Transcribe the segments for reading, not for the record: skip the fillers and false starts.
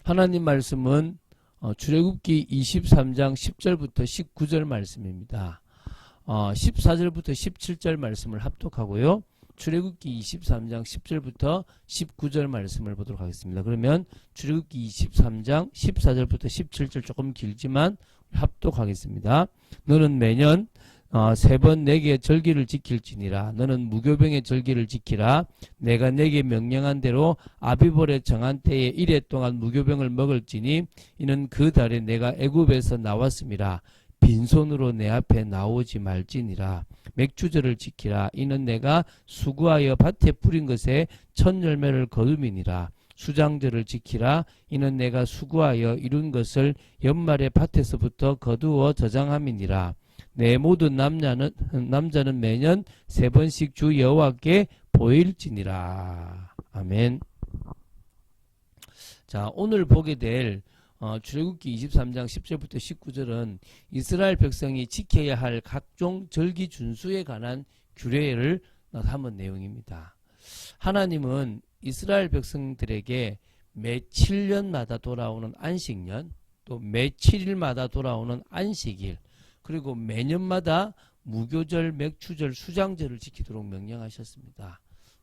하나님 말씀은 출애굽기 23장 10절부터 19절 말씀입니다. 14절부터 17절 말씀을 합독하고요. 출애굽기 23장 10절부터 19절 말씀을 보도록 하겠습니다. 그러면 출애굽기 23장 14절부터 17절 조금 길지만 합독하겠습니다. 너는 매년 3번 내게 절기를 지킬지니라. 너는 무교병의 절기를 지키라. 내가 내게 명령한 대로 아비볼의 정한 때에 1회 동안 무교병을 먹을지니 이는 그 달에 내가 애굽에서 나왔음이라. 빈손으로 내 앞에 나오지 말지니라. 맥주절을 지키라. 이는 내가 수고하여 밭에 뿌린 것에 첫 열매를 거둠이니라. 수장절을 지키라. 이는 내가 수고하여 이룬 것을 연말에 밭에서부터 거두어 저장함이니라. 내 모든 남자는 매년 3번씩 주 여호와께 보일지니라. 아멘. 자, 오늘 보게 될 출애굽기 23장 10절부터 19절은 이스라엘 백성이 지켜야 할 각종 절기 준수에 관한 규례를 담은 내용입니다. 하나님은 이스라엘 백성들에게 매 7년마다 돌아오는 안식년, 또 매 7일마다 돌아오는 안식일, 그리고 매년마다 무교절, 맥추절, 수장절을 지키도록 명령하셨습니다.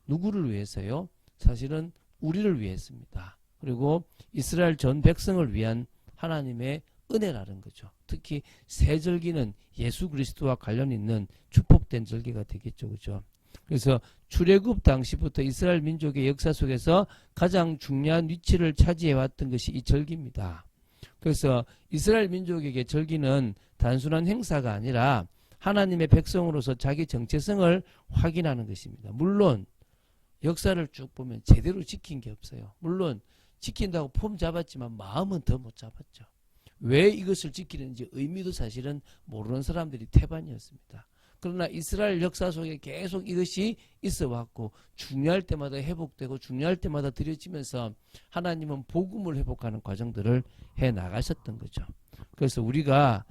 누구를 위해서요? 사실은 우리를 위해서입니다. 그리고 이스라엘 전 백성을 위한 하나님의 은혜라는 거죠. 특히 새 절기는 예수 그리스도와 관련 있는 축복된 절기가 되겠죠. 그죠? 그래서 출애굽 당시부터 이스라엘 민족의 역사 속에서 가장 중요한 위치를 차지해왔던 것이 이 절기입니다. 그래서 이스라엘 민족에게 절기는 단순한 행사가 아니라 하나님의 백성으로서 자기 정체성을 확인하는 것입니다. 물론 역사를 쭉 보면 제대로 지킨 게 없어요. 물론 지킨다고 폼 잡았지만 마음은 더 못 잡았죠. 왜 이것을 지키는지 의미도 사실은 모르는 사람들이 태반이었습니다. 그러나 이스라엘 역사 속에 계속 이것이 있어 왔고 중요할 때마다 회복되고 중요할 때마다 드려지면서 하나님은 복음을 회복하는 과정들을 해 나가셨던 거죠. 그래서 우리가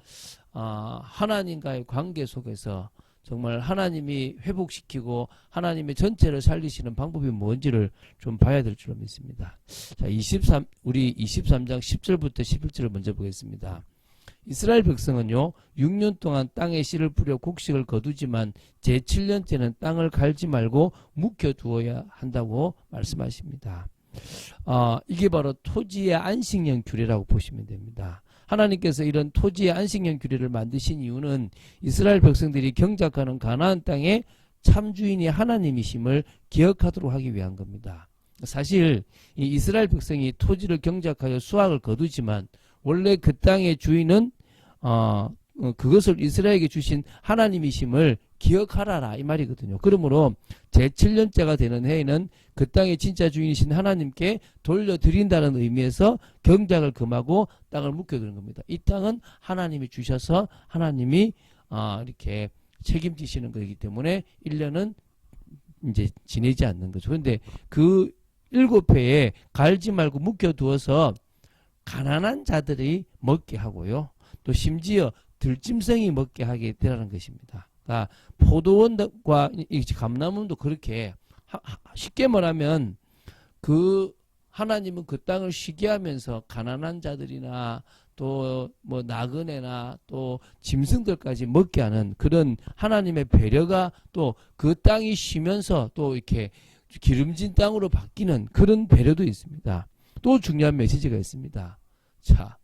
하나님과의 관계 속에서 정말 하나님이 회복시키고 하나님의 전체를 살리시는 방법이 뭔지를 좀 봐야 될 줄로 믿습니다. 자, 우리 23장 10절부터 11절을 먼저 보겠습니다. 이스라엘 백성은요 6년 동안 땅에 씨를 뿌려 곡식을 거두지만 제7년째는 땅을 갈지 말고 묵혀두어야 한다고 말씀하십니다. 이게 바로 토지의 안식년 규례라고 보시면 됩니다. 하나님께서 이런 토지의 안식년 규례를 만드신 이유는 이스라엘 백성들이 경작하는 가나안 땅의 참주인이 하나님이심을 기억하도록 하기 위한 겁니다. 사실 이 이스라엘 백성이 토지를 경작하여 수확을 거두지만 원래 그 땅의 주인은 그것을 이스라엘에게 주신 하나님이심을 기억하라라 이 말이거든요. 그러므로 제7년째가 되는 해에는 그 땅의 진짜 주인이신 하나님께 돌려드린다는 의미에서 경작을 금하고 땅을 묵혀두는 겁니다. 이 땅은 하나님이 주셔서 하나님이 이렇게 책임지시는 거기 때문에 1년은 이제 지내지 않는 거죠. 그런데 그 7회에 갈지 말고 묵혀두어서 가난한 자들이 먹게 하고요. 또 심지어 들짐승이 먹게 하게 되라는 것입니다. 그러니까 포도원과 감람원도 그렇게 쉽게 말하면 그 하나님은 그 땅을 쉬게 하면서 가난한 자들이나 또 뭐 나그네나 또 짐승들까지 먹게 하는 그런 하나님의 배려가 또 그 땅이 쉬면서 또 이렇게 기름진 땅으로 바뀌는 그런 배려도 있습니다. 또 중요한 메시지가 있습니다. 자,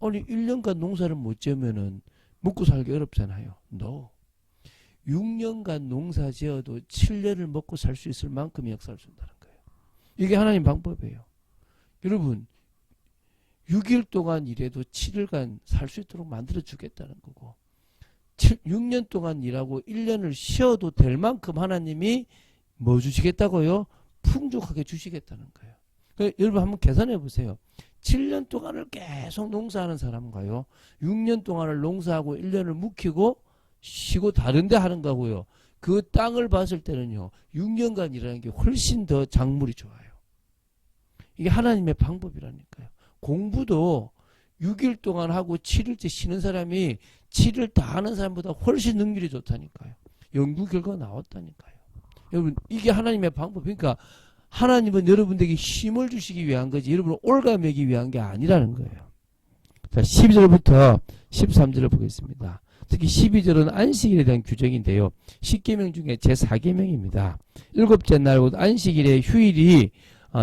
아니 1년간 농사를 못 지으면은 먹고 살기 어렵잖아요. No. 6년간 농사 지어도 7년을 먹고 살 수 있을 만큼 역사를 준다는 거예요. 이게 하나님 방법이에요. 여러분 6일 동안 일해도 7일간 살 수 있도록 만들어 주겠다는 거고 6년 동안 일하고 1년을 쉬어도 될 만큼 하나님이 뭐 주시겠다고요? 풍족하게 주시겠다는 거예요. 그러니까 여러분 한번 계산해 보세요. 7년 동안을 계속 농사하는 사람과요 6년 동안을 농사하고 1년을 묵히고 쉬고 다른데 하는 거고요. 그 땅을 봤을 때는요 6년간 일하는 게 훨씬 더 작물이 좋아요. 이게 하나님의 방법이라니까요. 공부도 6일 동안 하고 7일째 쉬는 사람이 7일 다 하는 사람보다 훨씬 능률이 좋다니까요. 연구 결과가 나왔다니까요. 여러분 이게 하나님의 방법. 그러니까 하나님은 여러분들에게 힘을 주시기 위한 거지 여러분을 올가매기 위한 게 아니라는 거예요. 자, 12절부터 13절을 보겠습니다. 특히 12절은 안식일에 대한 규정인데요. 10계명 중에 제4계명입니다. 일곱째 날 곧 안식일의 휴일이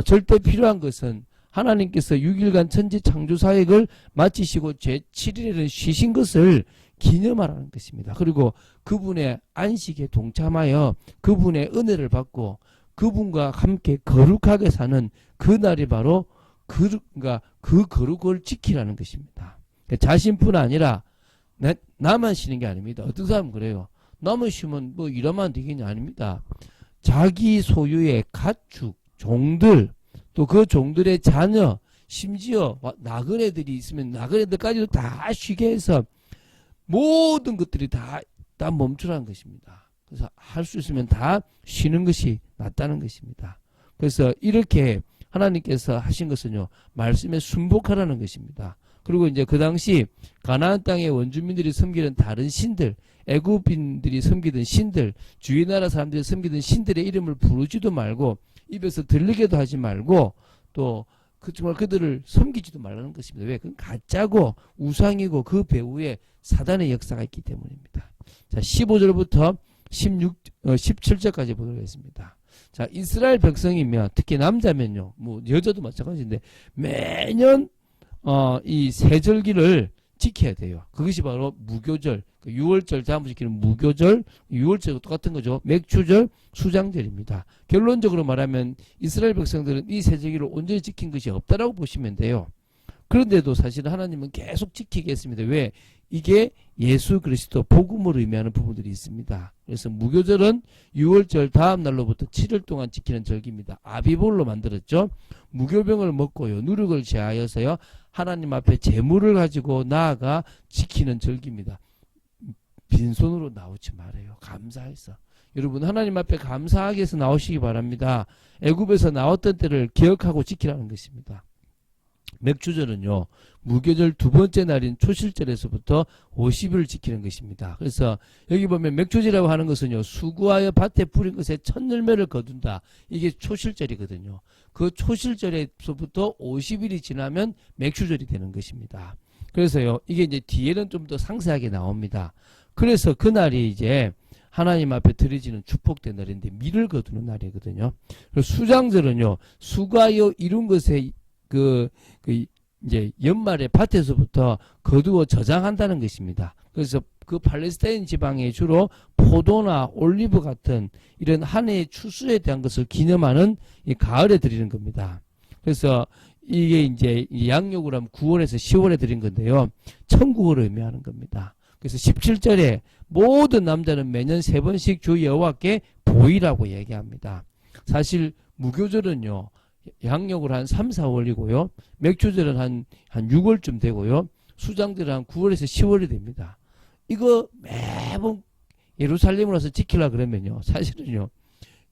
절대 필요한 것은 하나님께서 6일간 천지 창조 사역을 마치시고 제7일에는 쉬신 것을 기념하라는 것입니다. 그리고 그분의 안식에 동참하여 그분의 은혜를 받고 그분과 함께 거룩하게 사는 그 날이 바로 그 거룩을 지키라는 것입니다. 자신뿐 아니라 나만 쉬는 게 아닙니다. 어떤 사람은 그래요. 나만 쉬면 뭐 일하면 되겠냐? 아닙니다. 자기 소유의 가축, 종들, 또 그 종들의 자녀, 심지어 나그네들이 있으면 나그네들까지도 다 쉬게 해서 모든 것들이 다 멈추라는 것입니다. 그래서 할 수 있으면 다 쉬는 것이 낫다는 것입니다. 그래서 이렇게 하나님께서 하신 것은요, 말씀에 순복하라는 것입니다. 그리고 이제 그 당시 가나안 땅의 원주민들이 섬기는 다른 신들, 애굽인들이 섬기던 신들, 주위 나라 사람들이 섬기던 신들의 이름을 부르지도 말고 입에서 들리게도 하지 말고 또 정말 그들을 섬기지도 말라는 것입니다. 왜? 그건 가짜고 우상이고 그 배후에 사단의 역사가 있기 때문입니다. 자, 15절부터 17절까지 보도록 하겠습니다. 자, 이스라엘 백성이면 특히 남자면요, 뭐 여자도 마찬가지인데 매년 이 세절기를 지켜야 돼요. 그것이 바로 무교절, 6월절 다음부터 지키는 무교절, 6월절과 똑같은 거죠. 맥추절, 수장절입니다. 결론적으로 말하면 이스라엘 백성들은 이 세절기를 온전히 지킨 것이 없다라고 보시면 돼요. 그런데도 사실 하나님은 계속 지키게 했습니다. 왜? 이게 예수 그리스도 복음을 의미하는 부분들이 있습니다. 그래서 무교절은 6월절 다음 날로부터 7일 동안 지키는 절기입니다. 아비볼로 만들었죠. 무교병을 먹고요, 누룩을 제하여서요, 하나님 앞에 제물을 가지고 나아가 지키는 절기입니다. 빈손으로 나오지 말아요. 감사해서. 여러분, 하나님 앞에 감사하게 해서 나오시기 바랍니다. 애굽에서 나왔던 때를 기억하고 지키라는 것입니다. 맥주절은요, 무교절 두 번째 날인 초실절에서부터 50일을 지키는 것입니다. 그래서 여기 보면 맥주절이라고 하는 것은요, 수구하여 밭에 뿌린 것에 첫 열매를 거둔다. 이게 초실절이거든요. 그 초실절에서부터 50일이 지나면 맥주절이 되는 것입니다. 그래서요, 이게 이제 뒤에는 좀 더 상세하게 나옵니다. 그래서 그날이 이제 하나님 앞에 드려지는 축복된 날인데 밀을 거두는 날이거든요. 그리고 수장절은요, 수구하여 이룬 것에 이제 연말에 밭에서부터 거두어 저장한다는 것입니다. 그래서 그 팔레스타인 지방에 주로 포도나 올리브 같은 이런 한 해의 추수에 대한 것을 기념하는 이 가을에 드리는 겁니다. 그래서 이게 이제 양력으로 하면 9월에서 10월에 드린 건데요, 천국을 의미하는 겁니다. 그래서 17절에 모든 남자는 매년 3번씩 주 여호와께 보이라고 얘기합니다. 사실 무교절은요, 양력으로 한 3, 4월이고요. 맥주절은 한 6월쯤 되고요. 수장절은 한 9월에서 10월이 됩니다. 이거 매번 예루살렘으로 와서 지키려 그러면요, 사실은요,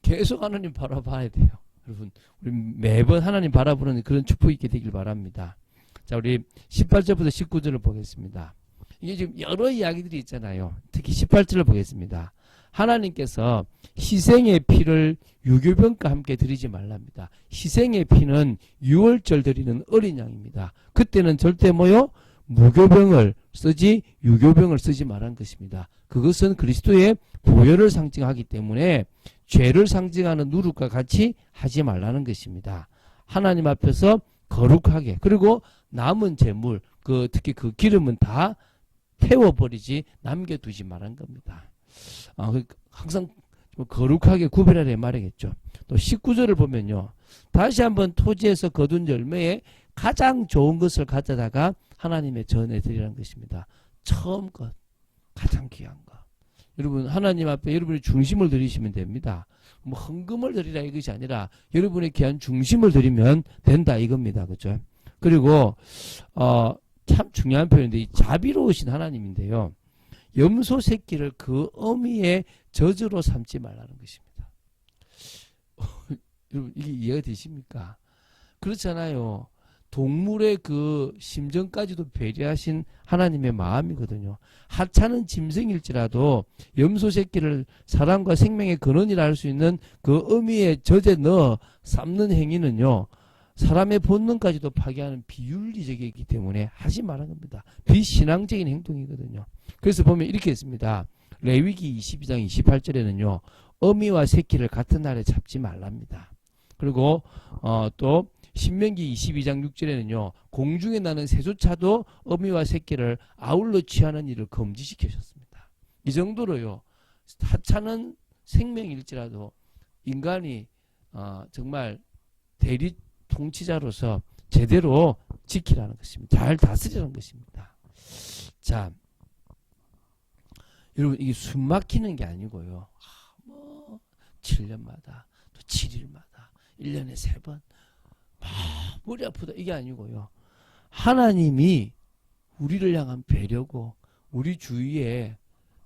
계속 하나님 바라봐야 돼요. 여러분, 우리 매번 하나님 바라보는 그런 축복이 있게 되길 바랍니다. 자, 우리 18절부터 19절을 보겠습니다. 이게 지금 여러 이야기들이 있잖아요. 특히 18절을 보겠습니다. 하나님께서 희생의 피를 유교병과 함께 드리지 말랍니다. 희생의 피는 6월절 드리는 어린 양입니다. 그때는 절대 무교병을 쓰지 유교병을 쓰지 말한 것입니다. 그것은 그리스도의 보혈을 상징하기 때문에 죄를 상징하는 누룩과 같이 하지 말라는 것입니다. 하나님 앞에서 거룩하게, 그리고 남은 재물, 특히 그 기름은 다 태워버리지 남겨두지 말한 겁니다. 항상 거룩하게 구별하려 말이겠죠. 또 19절을 보면요, 다시 한번 토지에서 거둔 열매에 가장 좋은 것을 가져다가 하나님의 전에 드리라는 것입니다. 처음 것, 가장 귀한 것. 여러분, 하나님 앞에 여러분의 중심을 드리시면 됩니다. 뭐 헌금을 드리라 이것이 아니라 여러분의 귀한 중심을 드리면 된다 이겁니다. 그죠? 그리고 참 중요한 표현인데, 이 자비로우신 하나님인데요, 염소 새끼를 그 어미의 저주로 삼지 말라는 것입니다. 여러분, 이게 이해가 되십니까? 그렇잖아요. 동물의 그 심정까지도 배려하신 하나님의 마음이거든요. 하찮은 짐승일지라도 염소 새끼를 사랑과 생명의 근원이라 할 수 있는 그 어미의 젖에 넣어 삶는 행위는요, 사람의 본능까지도 파괴하는 비윤리적이기 때문에 하지 말라는 겁니다. 비신앙적인 행동이거든요. 그래서 보면 이렇게 했습니다. 레위기 22장 28절에는요, 어미와 새끼를 같은 날에 잡지 말랍니다. 그리고 또 신명기 22장 6절에는요, 공중에 나는 새조차도 어미와 새끼를 아울러 취하는 일을 금지시키셨습니다. 이 정도로요, 하찮은 생명일지라도 인간이 정말 대리 통치자로서 제대로 지키라는 것입니다. 잘 다스리라는 것입니다. 자, 여러분, 이게 숨 막히는 게 아니고요. 7년마다 또 7일마다 1년에 3번 머리 아프다 이게 아니고요. 하나님이 우리를 향한 배려고 우리 주위에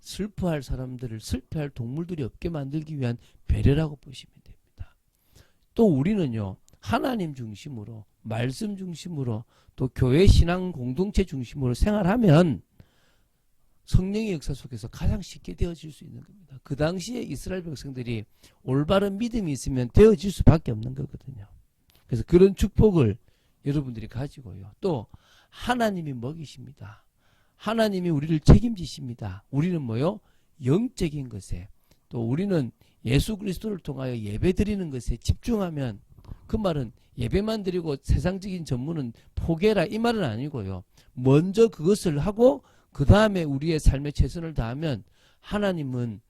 슬퍼할 사람들을, 슬퍼할 동물들이 없게 만들기 위한 배려라고 보시면 됩니다. 또 우리는요, 하나님 중심으로, 말씀 중심으로, 또 교회 신앙 공동체 중심으로 생활하면 성령의 역사 속에서 가장 쉽게 되어질 수 있는 겁니다. 그 당시에 이스라엘 백성들이 올바른 믿음이 있으면 되어질 수밖에 없는 거거든요. 그래서 그런 축복을 여러분들이 가지고요. 또 하나님이 먹이십니다. 하나님이 우리를 책임지십니다. 우리는 뭐요? 영적인 것에, 또 우리는 예수 그리스도를 통하여 예배 드리는 것에 집중하면, 그 말은 예배만 드리고 세상적인 전문은 포기해라 이 말은 아니고요. 먼저 그것을 하고 그 다음에 우리의 삶에 최선을 다하면 하나님은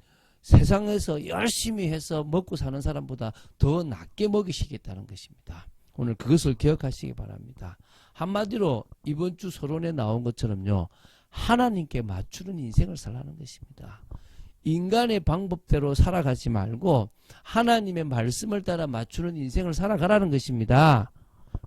세상에서 열심히 해서 먹고 사는 사람보다 더 낫게 먹이시겠다는 것입니다. 오늘 그것을 기억하시기 바랍니다. 한마디로 이번 주 서론에 나온 것처럼요, 하나님께 맞추는 인생을 살라는 것입니다. 인간의 방법대로 살아가지 말고 하나님의 말씀을 따라 맞추는 인생을 살아가라는 것입니다.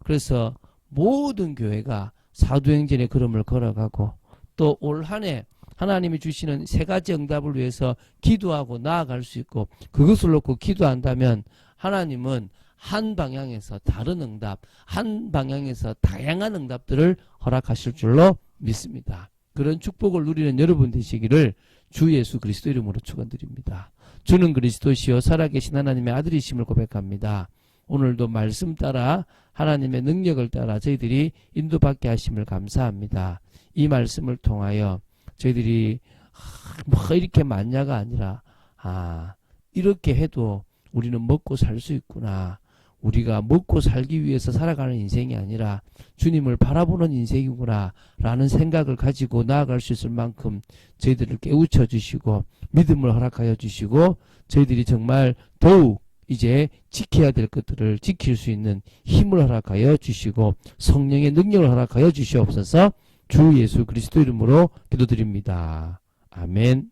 그래서 모든 교회가 사도행전의 걸음을 걸어가고 또 올 한 해 하나님이 주시는 3가지 응답을 위해서 기도하고 나아갈 수 있고, 그것을 놓고 기도한다면 하나님은 한 방향에서 다른 응답, 한 방향에서 다양한 응답들을 허락하실 줄로 믿습니다. 그런 축복을 누리는 여러분 되시기를 주 예수 그리스도 이름으로 축원드립니다. 주는 그리스도시요 살아계신 하나님의 아들이심을 고백합니다. 오늘도 말씀 따라 하나님의 능력을 따라 저희들이 인도받게 하심을 감사합니다. 이 말씀을 통하여 저희들이 뭐 이렇게 많냐가 아니라 이렇게 해도 우리는 먹고 살 수 있구나. 우리가 먹고 살기 위해서 살아가는 인생이 아니라 주님을 바라보는 인생이구나 라는 생각을 가지고 나아갈 수 있을 만큼 저희들을 깨우쳐 주시고 믿음을 허락하여 주시고, 저희들이 정말 더욱 이제 지켜야 될 것들을 지킬 수 있는 힘을 허락하여 주시고 성령의 능력을 허락하여 주시옵소서. 주 예수 그리스도 이름으로 기도드립니다. 아멘.